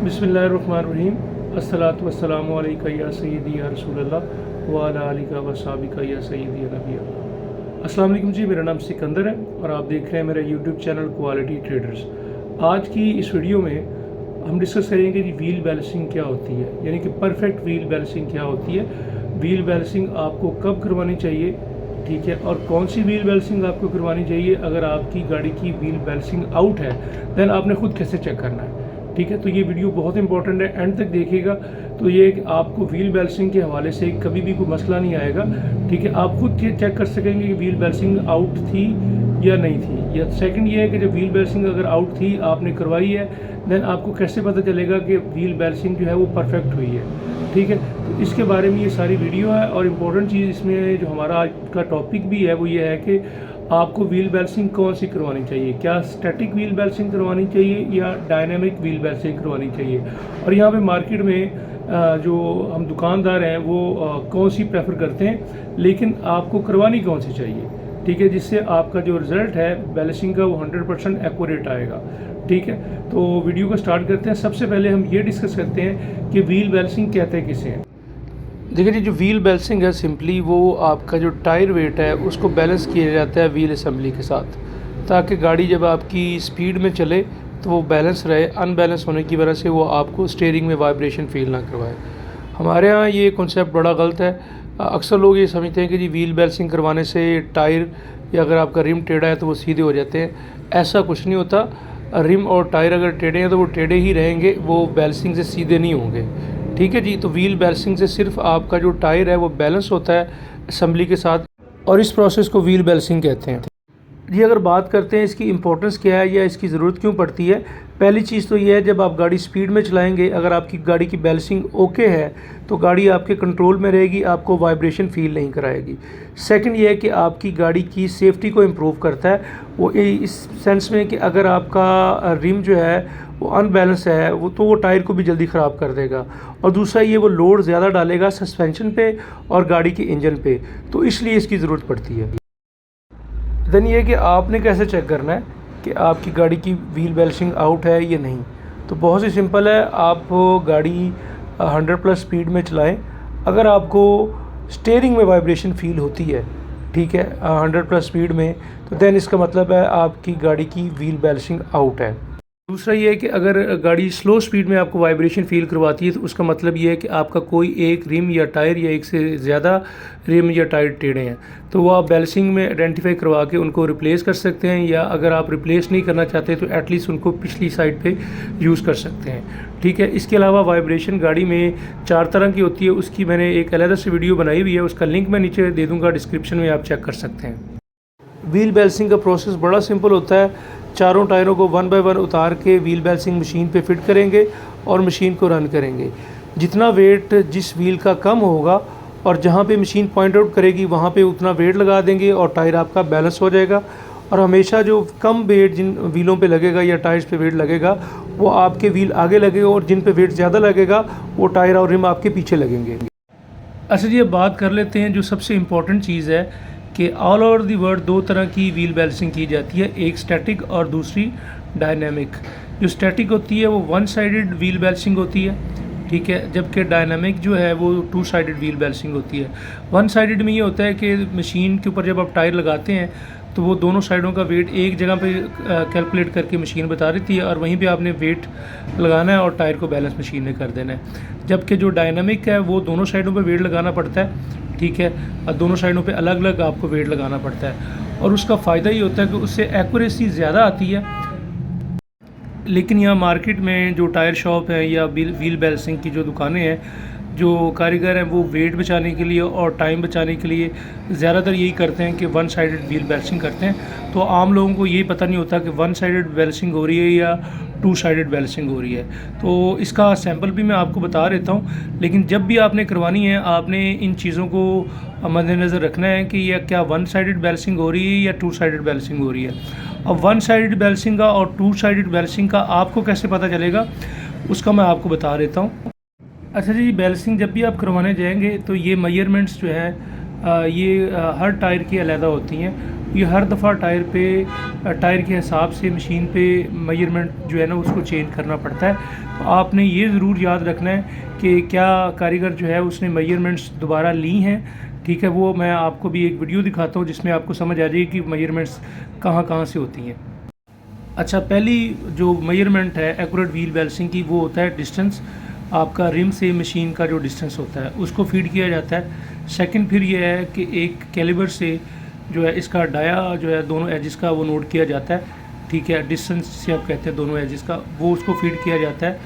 बिस्मिल्लाहिर्रहमानिर्रहीम। अस्सलातु वस्सलामु अलैका या सय्यदी या रसूलल्लाह व अला आलिका व सहाबिका या सय्यदी या नबी अल्लाह। अस्सलाम वालेकुम जी, मेरा नाम सिकंदर है और आप देख रहे हैं मेरा यूट्यूब चैनल क्वालिटी ट्रेडर्स। आज की इस वीडियो में हम डिस्कस करेंगे कि व्हील बैलेंसिंग क्या होती है, यानी कि परफेक्ट व्हील बैलेंसिंग क्या होती है, व्हील बैलेंसिंग आपको कब करवानी चाहिए, ठीक है, और कौन सी व्हील बैलेंसिंग आपको करवानी चाहिए। अगर आपकी गाड़ी की व्हील बैलेंसिंग आउट है देन आपने खुद कैसे चेक करना है, ठीक है। तो ये वीडियो बहुत इंपॉर्टेंट है, एंड तक देखिएगा तो ये आपको व्हील बैलेंसिंग के हवाले से कभी भी कोई मसला नहीं आएगा, ठीक है। आप खुद चेक कर सकेंगे कि व्हील बैलेंसिंग आउट थी या नहीं थी। या सेकंड ये है कि जब व्हील बैलेंसिंग अगर आउट थी, आपने करवाई है, देन आपको कैसे पता चलेगा कि व्हील बैलेंसिंग जो है वो परफेक्ट हुई है, ठीक है। तो इसके बारे में ये सारी वीडियो है। और इम्पोर्टेंट चीज़ इसमें जो हमारा आज का टॉपिक भी है वो ये है कि आपको व्हील बैलेंसिंग कौन सी करवानी चाहिए, क्या स्टैटिक व्हील बैलेंसिंग करवानी चाहिए या डायनामिक व्हील बैलेंसिंग करवानी चाहिए। और यहाँ पे मार्केट में जो हम दुकानदार हैं वो कौन सी प्रेफर करते हैं, लेकिन आपको करवानी कौन सी चाहिए, ठीक है, जिससे आपका जो रिज़ल्ट है बैलेंसिंग का वो 100% एक्यूरेट आएगा, ठीक है। तो वीडियो को स्टार्ट करते हैं। सबसे पहले हम ये डिस्कस करते हैं कि व्हील बैलेंसिंग कहते हैं किसे हैं। देखिए जी, जो व्हील बैलेंसिंग है सिंपली वो आपका जो टायर वेट है उसको बैलेंस किया जाता है व्हील असेंबली के साथ, ताकि गाड़ी जब आपकी स्पीड में चले तो वो बैलेंस रहे। अनबैलेंस होने की वजह से वो आपको स्टीयरिंग में वाइब्रेशन फील ना करवाए। हमारे यहाँ ये कॉन्सेप्ट बड़ा गलत है। अक्सर लोग ये समझते हैं कि जी व्हील बैलेंसिंग करवाने से टायर या अगर आपका रिम टेढ़ा है तो वो सीधे हो जाते हैं। ऐसा कुछ नहीं होता। रिम और टायर अगर टेढ़े हैं तो वो टेढ़े ही रहेंगे, वो बैलेंसिंग से सीधे नहीं होंगे, ठीक है जी। तो व्हील बैलेंसिंग से सिर्फ आपका जो टायर है वो बैलेंस होता है असेंबली के साथ, और इस प्रोसेस को व्हील बैलेंसिंग कहते हैं जी। अगर बात करते हैं इसकी इंपॉर्टेंस क्या है या इसकी ज़रूरत क्यों पड़ती है, पहली चीज़ तो ये है, जब आप गाड़ी स्पीड में चलाएंगे, अगर आपकी गाड़ी की बैलेंसिंग ओके है तो गाड़ी आपके कंट्रोल में रहेगी, आपको वाइब्रेशन फील नहीं कराएगी। सेकंड ये है कि आपकी गाड़ी की सेफ्टी को इम्प्रूव करता है, वो इस सेंस में कि अगर आपका रिम जो है वो अनबैलेंस है वो टायर को भी जल्दी ख़राब कर देगा। और दूसरा ये वो लोड ज़्यादा डालेगा सस्पेंशन पे और गाड़ी के इंजन पे, तो इसलिए इसकी ज़रूरत पड़ती है। देन ये कि आपने कैसे चेक करना है कि आपकी गाड़ी की व्हील बैलेंसिंग आउट है या नहीं। तो बहुत ही सिंपल है, आप गाड़ी 100+ स्पीड में चलाएं। अगर आपको स्टीयरिंग में वाइब्रेशन फील होती है, ठीक है, 100+ स्पीड में, तो देन इसका मतलब है आपकी गाड़ी की व्हील बैलेंसिंग आउट है। दूसरा ये है कि अगर गाड़ी स्लो स्पीड में आपको वाइब्रेशन फील करवाती है तो उसका मतलब ये है कि आपका कोई एक रिम या टायर या एक से ज़्यादा रिम या टायर टेढ़े हैं, तो वो आप बैलेंसिंग में आइडेंटिफाई करवा के उनको रिप्लेस कर सकते हैं, या अगर आप रिप्लेस नहीं करना चाहते तो एटलीस्ट उनको पिछली साइड पे यूज़ कर सकते हैं, ठीक है। इसके अलावा वाइब्रेशन गाड़ी में 4 तरह की होती है, उसकी मैंने एक अलग से वीडियो बनाई हुई है, उसका लिंक मैं नीचे दे दूँगा डिस्क्रिप्शन में, आप चेक कर सकते हैं। व्हील बैलेंसिंग का प्रोसेस बड़ा सिंपल होता है। चारों टायरों को 1 बाय 1 उतार के व्हील बैलेंसिंग मशीन पे फिट करेंगे और मशीन को रन करेंगे। जितना वेट जिस व्हील का कम होगा और जहाँ पे मशीन पॉइंट आउट करेगी वहाँ पे उतना वेट लगा देंगे और टायर आपका बैलेंस हो जाएगा। और हमेशा जो कम वेट जिन व्हीलों पे लगेगा या टायर्स पे वेट लगेगा वो आपके व्हील आगे लगेगा, और जिन पे वेट ज़्यादा लगेगा वो टायर और रिम आपके पीछे लगेंगे। अच्छा जी, अब बात कर लेते हैं जो सबसे इम्पॉर्टेंट चीज़ है कि ऑल ओवर दी वर्ल्ड 2 तरह की व्हील बैलेंसिंग की जाती है, एक स्टैटिक और दूसरी डायनामिक। जो स्टैटिक होती है वो 1 साइडेड व्हील बैलेंसिंग होती है, ठीक है, जबकि डायनामिक जो है वो 2 साइडेड व्हील बैलेंसिंग होती है। 1 साइडेड में ये होता है कि मशीन के ऊपर जब आप टायर लगाते हैं तो वो दोनों साइडों का वेट एक जगह पे कैलकुलेट करके मशीन बता देती है, और वहीं पे आपने वेट लगाना है और टायर को बैलेंस मशीन ने कर देना है। जबकि जो डायनामिक है वो दोनों साइडों पे वेट लगाना पड़ता है, ठीक है, और दोनों साइडों पे अलग अलग आपको वेट लगाना पड़ता है, और उसका फ़ायदा ये होता है कि उससे एक्यूरेसी ज़्यादा आती है। लेकिन यहाँ मार्केट में जो टायर शॉप है या व्हील बैलेंसिंग की जो दुकानें हैं, जो कारीगर हैं वो वेट बचाने के लिए और टाइम बचाने के लिए ज़्यादातर यही करते हैं कि 1 साइडेड व्हील बैलेंसिंग करते हैं। तो आम लोगों को ये पता नहीं होता कि 1 साइडेड बैलेंसिंग हो रही है या 2 साइडेड बैलेंसिंग हो रही है। तो इसका सैंपल भी मैं आपको बता देता हूँ, लेकिन जब भी आपने करवानी है आपने इन चीज़ों को मद्देनज़र रखना है कि यह क्या 1 साइडेड बैलेंसिंग हो रही है या 2 साइडेड बैलेंसिंग हो रही है। अब 1 साइडेड बैलेंसिंग का और 2 साइडेड बैलेंसिंग का आपको कैसे पता चलेगा, उसका मैं आपको बता देता हूँ। अच्छा जी, बैलेंसिंग जब भी आप करवाने जाएंगे तो ये मेजरमेंट्स जो है ये हर टायर की अलहदा होती हैं। ये हर दफ़ा टायर के हिसाब से मशीन पे मेजरमेंट जो है ना उसको चेंज करना पड़ता है। तो आपने ये ज़रूर याद रखना है कि क्या कारीगर जो है उसने मेजरमेंट्स दोबारा ली हैं। ठीक है, वो मैं आपको भी एक वीडियो दिखाता हूँ जिसमें आपको समझ आ जाएगी कि मेजरमेंट्स कहाँ कहाँ से होती हैं। अच्छा, पहली जो मेजरमेंट है एक्यूरेट व्हील बैलेंसिंग की, वो होता है डिस्टेंस। आपका रिम से मशीन का जो डिस्टेंस होता है उसको फीड किया जाता है। सेकंड फिर ये है कि एक कैलिबर से जो है इसका डाया जो है दोनों एजिस का वो नोट किया जाता है। ठीक है, डिस्टेंस से आप कहते हैं दोनों एजिस का, वो उसको फीड किया जाता है।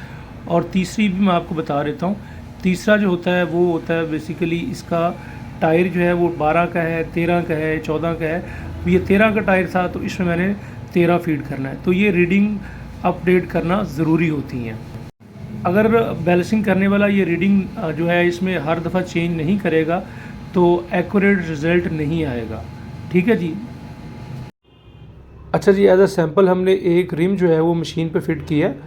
और तीसरी भी मैं आपको बता देता हूँ। तीसरा जो होता है वो होता है बेसिकली इसका टायर जो है वो 12 का है, 13 का है, 14 का है। ये 13 का टायर था तो इसमें मैंने 13 फीड करना है। तो ये रीडिंग अपडेट करना ज़रूरी होती हैं। अगर बैलेंसिंग करने वाला ये रीडिंग जो है इसमें हर दफ़ा चेंज नहीं करेगा तो एक्यूरेट रिज़ल्ट नहीं आएगा। ठीक है जी। अच्छा जी, एज अ सैम्पल हमने एक रिम जो है वो मशीन पे फिट किया है।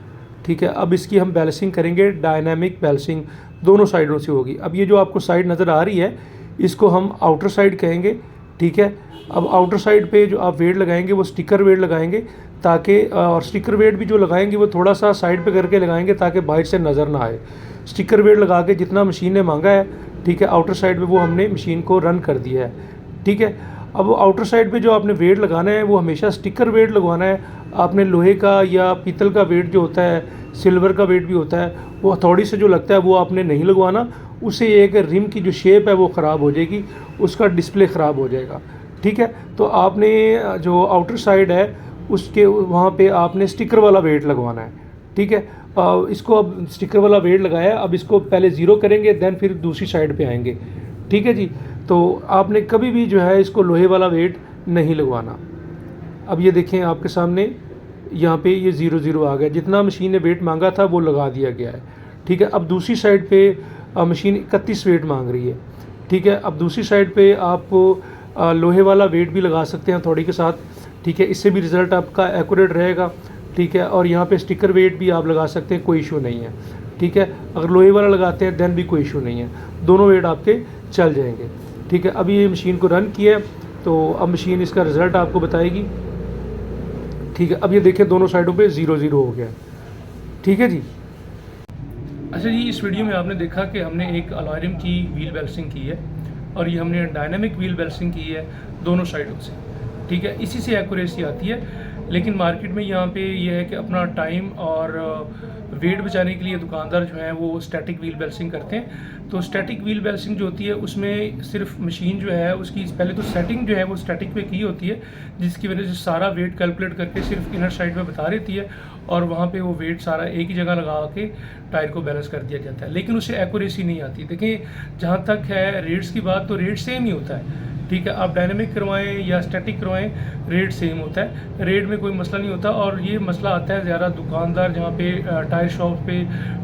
ठीक है, अब इसकी हम बैलेंसिंग करेंगे। डायनामिक बैलेंसिंग दोनों साइडों से होगी। अब ये जो आपको साइड नज़र आ रही है इसको हम आउटर साइड कहेंगे। ठीक है, अब आउटर साइड पे जो आप वेट लगाएंगे वो स्टिकर वेट लगाएंगे ताकि, और स्टिकर वेट भी जो लगाएंगे वो थोड़ा सा साइड पे करके लगाएंगे ताकि बाहर से नज़र ना आए। स्टिकर वेट लगा के जितना मशीन ने मांगा है, ठीक है, आउटर साइड पे वो हमने मशीन को रन कर दिया है। ठीक है, अब आउटर साइड पे जो आपने वेट लगाना है वो हमेशा स्टिकर वेट लगवाना है। आपने लोहे का या पीतल का वेट जो होता है, सिल्वर का वेट भी होता है, वो हथौड़ी से जो लगता है वो आपने नहीं लगवाना। उससे एक रिम की जो शेप है वो ख़राब हो जाएगी, उसका डिस्प्ले ख़राब हो जाएगा। ठीक है, तो आपने जो आउटर साइड है उसके वहाँ पे आपने स्टिकर वाला वेट लगवाना है। ठीक है, इसको अब स्टिकर वाला वेट लगाया, अब इसको पहले ज़ीरो करेंगे देन फिर दूसरी साइड पे आएंगे। ठीक है जी, तो आपने कभी भी जो है इसको लोहे वाला वेट नहीं लगवाना। अब ये देखें आपके सामने यहाँ पे ये 0 आ गया, जितना मशीन ने वेट मांगा था वो लगा दिया गया है। ठीक है, अब दूसरी साइड पे मशीन 31 वेट मांग रही है। ठीक है, अब दूसरी साइड पे आप लोहे वाला वेट भी लगा सकते हैं हथौड़ी के साथ। ठीक है, इससे भी रिज़ल्ट आपका एक्यूरेट रहेगा। ठीक है, और यहाँ पे स्टिकर वेट भी आप लगा सकते हैं, कोई इशू नहीं है। ठीक है, अगर लोहे वाला लगाते हैं देन भी कोई इशू नहीं है, दोनों वेट आपके चल जाएंगे। ठीक है, अभी ये मशीन को रन किया तो अब मशीन इसका रिज़ल्ट आपको बताएगी। ठीक है, अब ये देखें दोनों साइडों पे 0 हो गया। ठीक है जी। अच्छा जी, इस वीडियो में आपने देखा कि हमने एक अलॉय रिम की व्हील बैलेंसिंग की है और ये हमने डायनामिक व्हील बैलेंसिंग की है दोनों साइडों से। ठीक है, इसी से एक्यूरेसी आती है। लेकिन मार्केट में यहाँ पे ये है कि अपना टाइम और वेट बचाने के लिए दुकानदार जो हैं वो स्टैटिक व्हील बैलेंसिंग करते हैं। तो स्टैटिक व्हील बैलेंसिंग जो होती है उसमें सिर्फ मशीन जो है उसकी पहले तो सेटिंग जो है वो स्टैटिक पे की होती है, जिसकी वजह से सारा वेट कैलकुलेट करके सिर्फ इनर साइड पे बता देती है और वहाँ पे वो वेट सारा एक ही जगह लगा के टायर को बैलेंस कर दिया जाता है। लेकिन उससे एक्यूरेसी नहीं आती। देखिए, जहाँ तक है रेट्स की बात, तो रेट सेम ही होता है। ठीक है, आप डायनामिक करवाएं या स्टैटिक करवाएं, रेट सेम होता है। रेट में कोई मसला नहीं होता। और ये मसला आता है ज़्यादा दुकानदार जहाँ पे टायर शॉप पे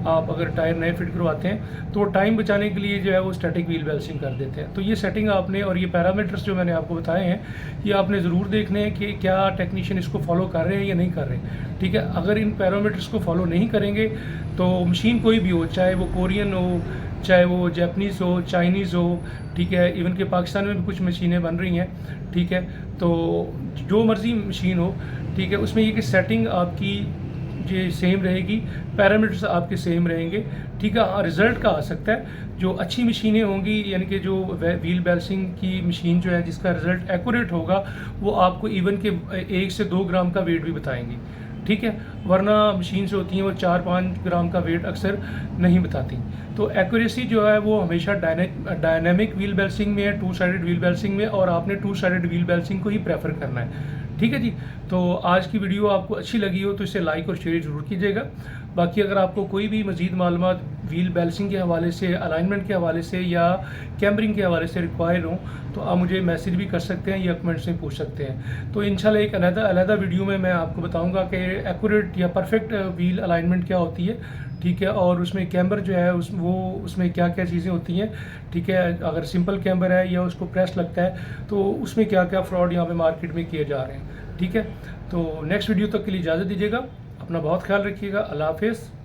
आप अगर टायर नए फिट करवाते हैं तो टाइम बचाने के लिए जो है वो स्टैटिक व्हील बैलेंसिंग कर देते हैं। तो ये सेटिंग आपने, और ये पैरामीटर्स जो मैंने आपको बताए हैं, ये आपने ज़रूर देखने हैं कि क्या टेक्नीशियन इसको फॉलो कर रहे हैं या नहीं कर रहे हैं। ठीक है, अगर इन पैरामीटर्स को फॉलो नहीं करेंगे तो मशीन कोई भी हो, चाहे वो कोरियन हो, चाहे वो जापानीज़ हो, चाइनीज़ हो, ठीक है, इवन के पाकिस्तान में भी कुछ मशीनें बन रही हैं। ठीक है, तो जो मर्ज़ी मशीन हो, ठीक है, उसमें ये कि सेटिंग आपकी ये सेम रहेगी, पैरामीटर्स आपके सेम रहेंगे। ठीक है, हाँ, रिज़ल्ट का आ सकता है। जो अच्छी मशीनें होंगी, यानी कि जो व्हील बैलेंसिंग की मशीन जो है जिसका रिज़ल्ट एक्यूरेट होगा, वो आपको इवन के 1 से 2 ग्राम का वेट भी बताएंगी। ठीक है, वरना मशीन से होती हैं वो 4-5 ग्राम का वेट अक्सर नहीं बताती। तो एक्यूरेसी जो है वो हमेशा डायनामिक व्हील बैलेंसिंग में है, 2 साइडेड व्हील बैलेंसिंग में, और आपने 2 साइडेड व्हील बैलेंसिंग को ही प्रेफर करना है। ठीक है जी। तो आज की वीडियो आपको अच्छी लगी हो तो इसे लाइक और शेयर ज़रूर कीजिएगा। बाकी अगर आपको कोई भी मज़ीद मालूमात व्हील बैलेंसिंग के हवाले से, अलाइनमेंट के हवाले से या कैमरिंग के हवाले से रिक्वायर हो तो आप मुझे मैसेज भी कर सकते हैं या कमेंट्स में पूछ सकते हैं। तो इंशाल्लाह एक अलग वीडियो में मैं आपको बताऊंगा कि एक्यूरेट या परफेक्ट व्हील अलाइनमेंट क्या होती है। ठीक है, और उसमें कैमर जो है उसमें क्या क्या चीज़ें होती हैं। ठीक है, अगर सिंपल कैमर है या उसको प्रेस लगता है तो उसमें क्या क्या फ्रॉड यहाँ पे मार्केट में किए जा रहे हैं। ठीक है, तो नेक्स्ट वीडियो तक के लिए इजाज़त दीजिएगा। अपना बहुत ख्याल रखिएगा। अल्लाह हाफिज़।